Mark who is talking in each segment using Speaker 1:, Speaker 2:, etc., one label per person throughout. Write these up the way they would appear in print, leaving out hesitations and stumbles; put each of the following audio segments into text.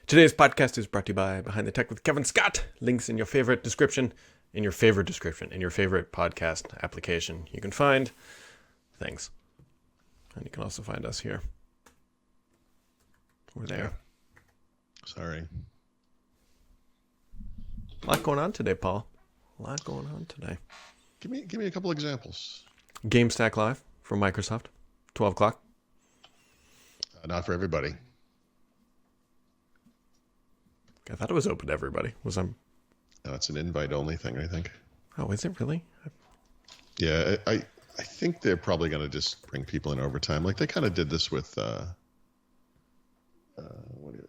Speaker 1: Today's podcast is brought to you by Behind the Tech with Kevin Scott. Links in your favorite description, in your favorite podcast application. You can find things. And you can also find us here. We're there.
Speaker 2: Sorry.
Speaker 1: A lot going on today, Paul. A lot going on today.
Speaker 2: Give me a couple examples.
Speaker 1: GameStack Live from Microsoft, 12 o'clock.
Speaker 2: Not for everybody.
Speaker 1: I thought it was open to everybody.
Speaker 2: No, it's an invite-only thing, I think.
Speaker 1: Oh, is it really?
Speaker 2: Yeah, I think they're probably going to just bring people in over time. Like they kind of did this with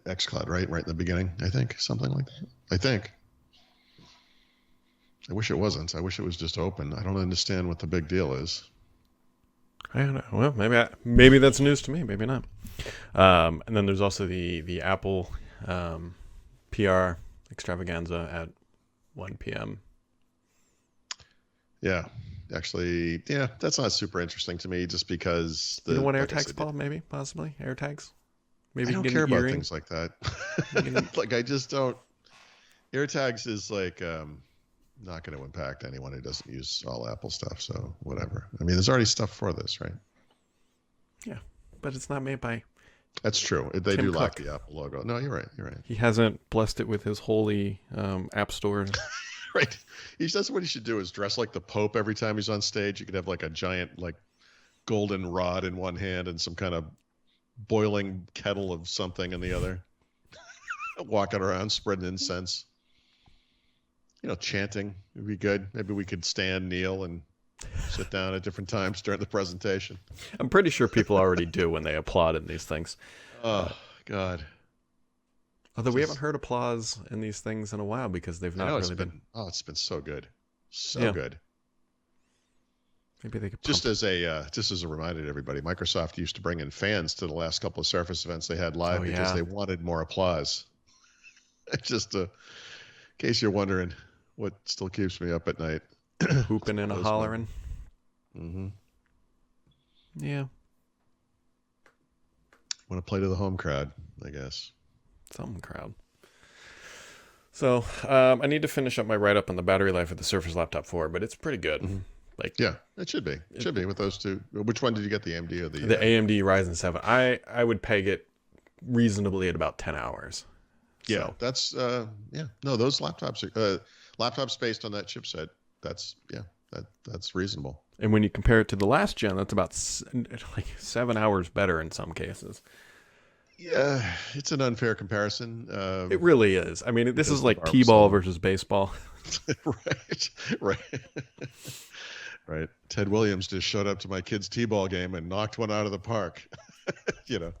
Speaker 2: xCloud, right? Right in the beginning, I think. Something like that. I think. I wish it wasn't. I wish it was just open. I don't understand what the big deal is.
Speaker 1: I don't know. Well, maybe that's news to me. Maybe not. And then there's also the Apple PR extravaganza at 1 p.m.
Speaker 2: Yeah. Actually, yeah, that's not super interesting to me just because...
Speaker 1: You don't want AirTags, Paul? Maybe? Possibly? AirTags? Maybe
Speaker 2: I don't care about things like that. Like, I just don't... AirTags is like not going to impact anyone who doesn't use all Apple stuff, so whatever. I mean, there's already stuff for this, right?
Speaker 1: Yeah, but it's not made by...
Speaker 2: That's true. They
Speaker 1: Tim
Speaker 2: do
Speaker 1: Cook.
Speaker 2: like the Apple logo. No, you're right.
Speaker 1: He hasn't blessed it with his holy app store.
Speaker 2: Right. That's what he should do is dress like the Pope every time he's on stage. You could have like a giant like golden rod in one hand and some kind of boiling kettle of something in the other. Walking around spreading incense. Chanting would be good. Maybe we could stand, kneel, and sit down at different times during the presentation.
Speaker 1: I'm pretty sure people already do when they applaud in these things.
Speaker 2: Oh, God.
Speaker 1: Although we haven't heard applause in these things in a while because they've not really been...
Speaker 2: Oh, it's been so good. So good.
Speaker 1: Maybe they could
Speaker 2: just as a reminder to everybody, Microsoft used to bring in fans to the last couple of Surface events they had live because they wanted more applause. Just in case you're wondering what still keeps me up at night.
Speaker 1: Hooping and a hollering.
Speaker 2: Mm-hmm.
Speaker 1: Yeah.
Speaker 2: Want to play to the home crowd, I guess.
Speaker 1: Some crowd. So I need to finish up my write-up on the battery life of the Surface Laptop 4, but it's pretty good.
Speaker 2: Mm-hmm. Yeah, it should be. It should be with those two. Which one did you get, the AMD or the...
Speaker 1: The AMD Ryzen 7. I would peg it reasonably at about 10 hours.
Speaker 2: Yeah,
Speaker 1: so.
Speaker 2: That's... No, those laptops are... laptops based on that chipset, that's reasonable.
Speaker 1: And when you compare it to the last gen, that's about 7 hours better in some cases.
Speaker 2: Yeah, it's an unfair comparison.
Speaker 1: It really is. I mean, this is like T-ball versus baseball.
Speaker 2: Right. Ted Williams just showed up to my kid's T-ball game and knocked one out of the park. Actually,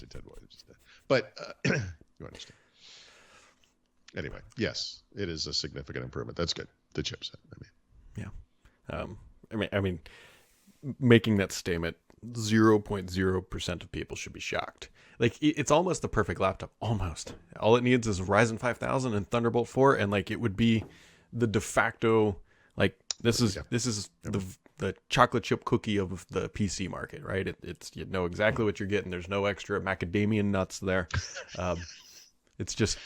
Speaker 2: Ted Williams is dead. But you understand. Anyway, yes, it is a significant improvement. That's good. The chipset,
Speaker 1: I mean, making that statement, 0.0% of people should be shocked. Like, it's almost the perfect laptop. Almost. All it needs is Ryzen 5000 and Thunderbolt 4, and like it would be the de facto. Like this is the chocolate chip cookie of the PC market, right? It's you know exactly what you're getting. There's no extra macadamia nuts there. It's just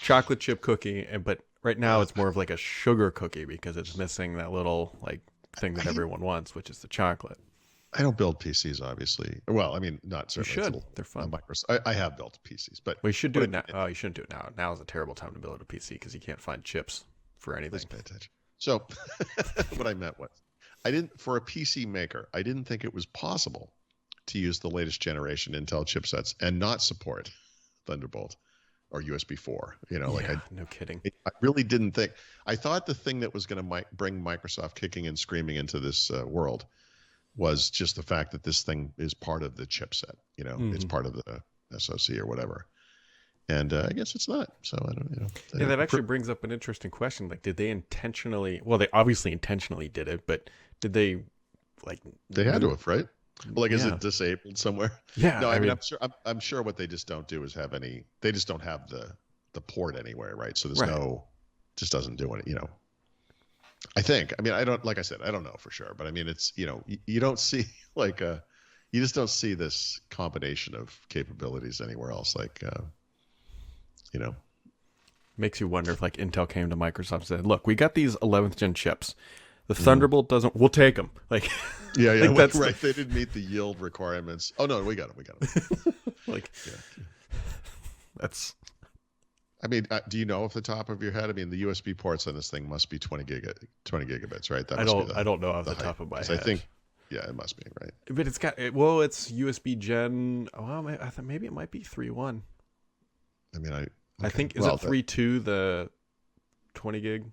Speaker 1: chocolate chip cookie, but right now it's more of like a sugar cookie because it's missing that little like thing that everyone wants, which is the chocolate.
Speaker 2: I don't build PCs, obviously. Well, I mean, not certainly.
Speaker 1: You should. They're fun.
Speaker 2: I have built PCs, but
Speaker 1: you should do it now. Oh, you shouldn't do it now. Now is a terrible time to build a PC because you can't find chips for anything.
Speaker 2: Please pay attention. So, what I meant was, for a PC maker, I didn't think it was possible to use the latest generation Intel chipsets and not support Thunderbolt or USB 4.
Speaker 1: No kidding.
Speaker 2: I really didn't think. I thought the thing that was going to bring Microsoft kicking and screaming into this world was just the fact that this thing is part of the chipset. It's part of the SoC or whatever. And I guess it's not. So I don't know.
Speaker 1: Yeah, that actually brings up an interesting question. Like, did they intentionally? Well, they obviously intentionally did it, but did they? Like,
Speaker 2: they had to have, right? Like, is it disabled somewhere?
Speaker 1: Yeah.
Speaker 2: No, I mean, I'm sure what they just don't do is have any. They just don't have the port anywhere, right? So there's just doesn't do it. I think. I mean, I don't. Like I said, I don't know for sure, but I mean, it's you don't see like you just don't see this combination of capabilities anywhere else. Like. you know.
Speaker 1: Makes you wonder if like Intel came to Microsoft and said, "Look, we got these 11th gen chips. The Thunderbolt doesn't. We'll take them." Like,
Speaker 2: Yeah,
Speaker 1: like that's
Speaker 2: right. They didn't meet the yield requirements. Oh no, we got them.
Speaker 1: like, that's.
Speaker 2: I mean, do you know off the top of your head? I mean, the USB ports on this thing must be 20 gigabits, right? That
Speaker 1: I
Speaker 2: must
Speaker 1: don't.
Speaker 2: be
Speaker 1: I don't know off the
Speaker 2: height.
Speaker 1: top of my
Speaker 2: 'Cause
Speaker 1: head.
Speaker 2: I think, yeah, it must be right.
Speaker 1: But it's got. Well, it's USB Gen. Well, I thought maybe it might be 3.1.
Speaker 2: I mean,
Speaker 1: I think is it 3.2 the 20 gig?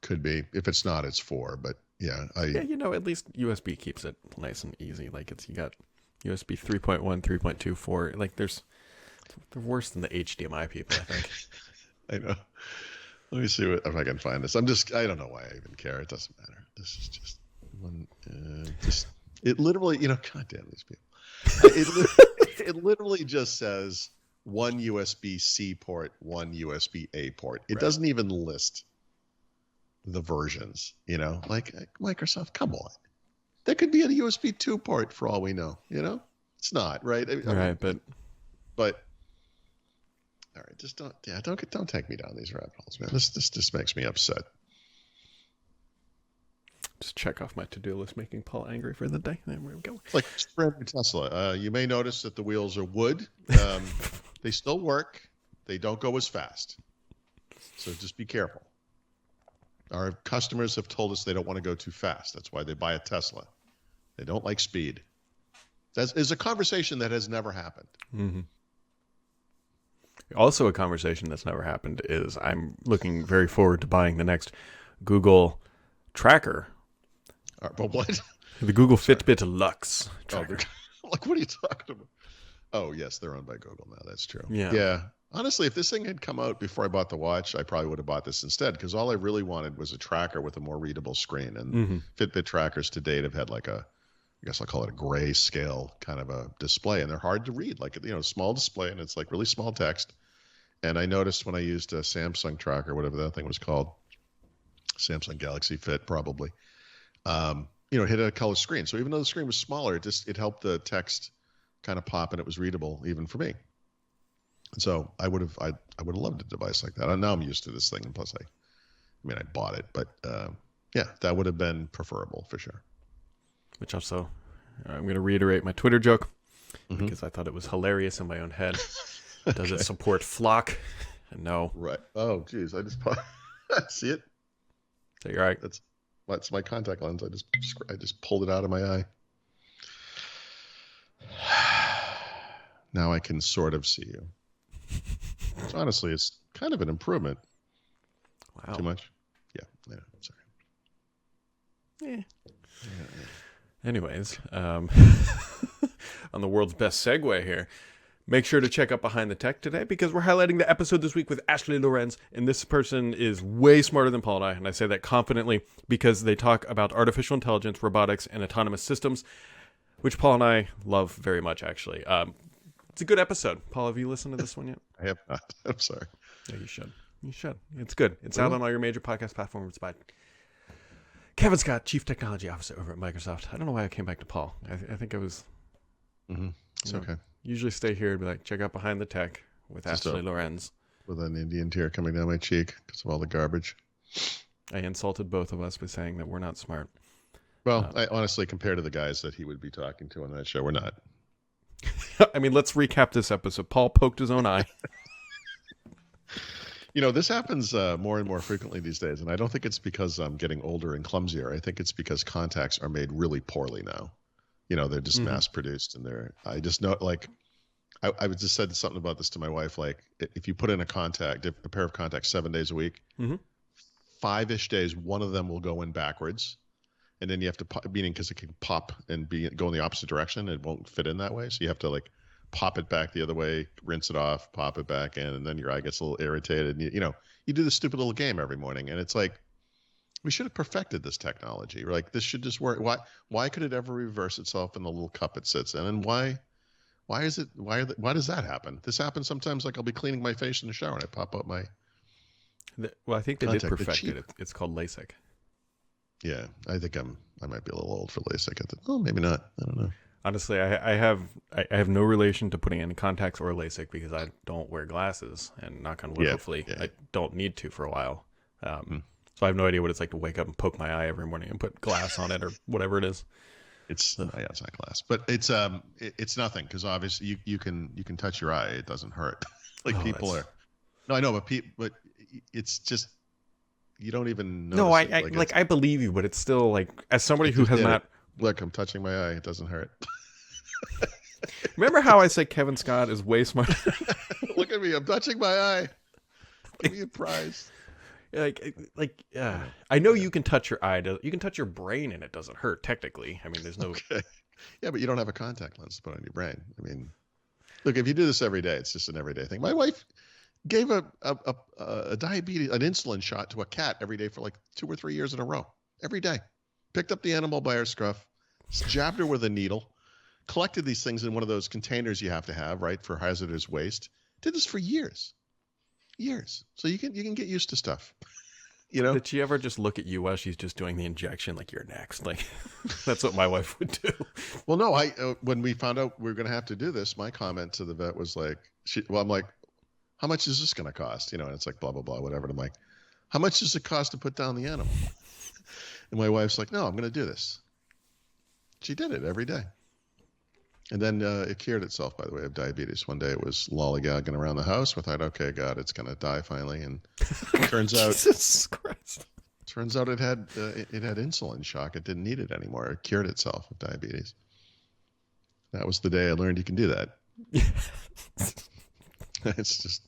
Speaker 2: Could be. If it's not, it's 4. But yeah,
Speaker 1: Yeah, at least USB keeps it nice and easy. Like you got USB 3.1, 3.2, 4. Like they're worse than the HDMI people, I think.
Speaker 2: I know. Let me see if I can find this. I don't know why I even care. It doesn't matter. This is just one. It literally, God damn these people. It literally just says one USB-C port, one USB-A port. It doesn't even list the versions, like Microsoft, come on. There could be a USB 2 port for all we know, It's not, right? But all right, just don't take me down these rabbit holes, man. This just makes me upset.
Speaker 1: Just check off my to-do list, making Paul angry for the day. There we go.
Speaker 2: It's like brand new Tesla. You may notice that the wheels are wood. They still work. They don't go as fast. So just be careful. Our customers have told us they don't want to go too fast. That's why they buy a Tesla. They don't like speed. That is a conversation that has never happened.
Speaker 1: Mm-hmm. Also, a conversation that's never happened is I'm looking very forward to buying the next Google tracker.
Speaker 2: But what?
Speaker 1: The Google Fitbit Luxe tracker.
Speaker 2: Like, what are you talking about? Oh, yes, they're owned by Google now. That's true.
Speaker 1: Yeah.
Speaker 2: Honestly, if this thing had come out before I bought the watch, I probably would have bought this instead, because all I really wanted was a tracker with a more readable screen. And Fitbit trackers to date have had like I guess I'll call it a gray scale kind of a display, and they're hard to read. Like, small display, and it's like really small text. And I noticed when I used a Samsung tracker, whatever that thing was called, Samsung Galaxy Fit probably, it had a color screen. So even though the screen was smaller, it helped the text kind of pop, and it was readable even for me. And so I would have loved a device like that. Now I'm used to this thing, and plus I bought it, but that would have been preferable for sure.
Speaker 1: Which also, I'm going to reiterate my Twitter joke because I thought it was hilarious in my own head. Does it support Flock? No.
Speaker 2: Right. Oh, geez. I just see it.
Speaker 1: So you're right.
Speaker 2: That's my contact lens. I just pulled it out of my eye. Now I can sort of see you. So honestly, it's kind of an improvement.
Speaker 1: Wow.
Speaker 2: Too much? Yeah. Sorry.
Speaker 1: Yeah. Anyways, on the world's best segue here, make sure to check out Behind the Tech today, because we're highlighting the episode this week with Ashley Lorenz, and this person is way smarter than Paul and I say that confidently because they talk about artificial intelligence, robotics, and autonomous systems, which Paul and I love very much, actually. It's a good episode. Paul, have you listened to this one yet?
Speaker 2: I have not. I'm sorry.
Speaker 1: Yeah, you should. You should. It's good. It's out on all your major podcast platforms by Kevin Scott, Chief Technology Officer over at Microsoft. I don't know why I came back to Paul. I think I was...
Speaker 2: It's okay.
Speaker 1: Usually stay here and be like, check out Behind the Tech with Ashley Lorenz.
Speaker 2: With an Indian tear coming down my cheek because of all the garbage.
Speaker 1: I insulted both of us by saying that we're not smart.
Speaker 2: Well, I honestly, compared to the guys that he would be talking to on that show, we're not.
Speaker 1: I mean, let's recap this episode. Paul poked his own eye.
Speaker 2: This happens more and more frequently these days, and I don't think it's because I'm getting older and clumsier. I think it's because contacts are made really poorly now. They're just mass-produced, and I just know, like, I just said something about this to my wife, like, if you put in a pair of contacts 7 days a week, 5-ish days, one of them will go in backwards, and then you have to, meaning because it can pop and go in the opposite direction, it won't fit in that way, so you have to, like, pop it back the other way, rinse it off, pop it back in, and then your eye gets a little irritated. And you do this stupid little game every morning, and it's like, we should have perfected this technology. Like, this should just work. Why could it ever reverse itself in the little cup it sits in? And why does that happen? This happens sometimes. Like, I'll be cleaning my face in the shower and I pop up my.
Speaker 1: Well, I think they did perfect it. It's called LASIK.
Speaker 2: Yeah, I think I might be a little old for LASIK. Maybe not. I don't know.
Speaker 1: Honestly, I have no relation to putting in contacts or LASIK because I don't wear glasses, and knock on wood,
Speaker 2: Yeah,
Speaker 1: hopefully
Speaker 2: yeah.
Speaker 1: I don't need to for a while.
Speaker 2: Mm.
Speaker 1: So I have no idea what it's like to wake up and poke my eye every morning and put glass on it or whatever it is.
Speaker 2: It's
Speaker 1: Ugh.
Speaker 2: yeah, it's not glass, but it's nothing because obviously you can touch your eye, it doesn't hurt. Like
Speaker 1: Oh,
Speaker 2: people
Speaker 1: that's...
Speaker 2: are no, I know, but it's just you don't even
Speaker 1: No,
Speaker 2: notice it. Like
Speaker 1: like
Speaker 2: it's
Speaker 1: I believe you, but it's still like, as somebody
Speaker 2: I
Speaker 1: who
Speaker 2: just
Speaker 1: has
Speaker 2: did it.
Speaker 1: not...
Speaker 2: Look, I'm touching my eye, it doesn't hurt.
Speaker 1: Remember how I said Kevin Scott is way smart?
Speaker 2: Look at me, I'm touching my eye. Give me a prize.
Speaker 1: I know you can touch your eye. You can touch your brain and it doesn't hurt technically. I mean, there's no...
Speaker 2: Okay. Yeah, but you don't have a contact lens to put on your brain. I mean, look, if you do this every day, it's just an everyday thing. My wife gave a diabetes, an insulin shot to a cat every day for like 2 or 3 years in a row. Every day. Picked up the animal by her scruff, jabbed her with a needle, collected these things in one of those containers you have to have, right, for hazardous waste. Did this for years. Years. So you can get used to stuff. You know?
Speaker 1: Did she ever just look at you while she's just doing the injection, like, you're next? Like, that's what my wife would do.
Speaker 2: Well, no, I when we found out we were going to have to do this, my comment to the vet was like, I'm like, how much is this going to cost? You know, and it's like, blah, blah, blah, whatever. And I'm like, how much does it cost to put down the animal? And my wife's like, no, I'm going to do this. She did it every day. And then it cured itself, by the way, of diabetes. One day it was lollygagging around the house. We thought, okay, God, it's going to die finally. And turns out,
Speaker 1: Jesus Christ.
Speaker 2: it had insulin shock. It didn't need it anymore. It cured itself of diabetes. That was the day I learned you can do that. It's just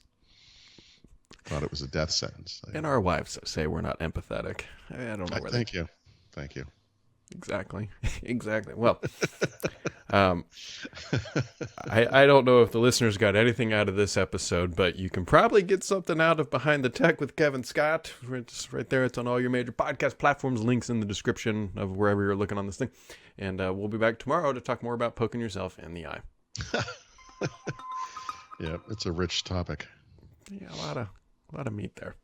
Speaker 2: thought it was a death sentence.
Speaker 1: And our wives say we're not empathetic. I don't know where
Speaker 2: Thank you. Thank you.
Speaker 1: Exactly. Exactly. Well, I don't know if the listeners got anything out of this episode, but you can probably get something out of Behind the Tech with Kevin Scott. It's right there. It's on all your major podcast platforms. Links in the description of wherever you're looking on this thing. And we'll be back tomorrow to talk more about poking yourself in the eye.
Speaker 2: Yeah, it's a rich topic.
Speaker 1: Yeah, a lot of meat there.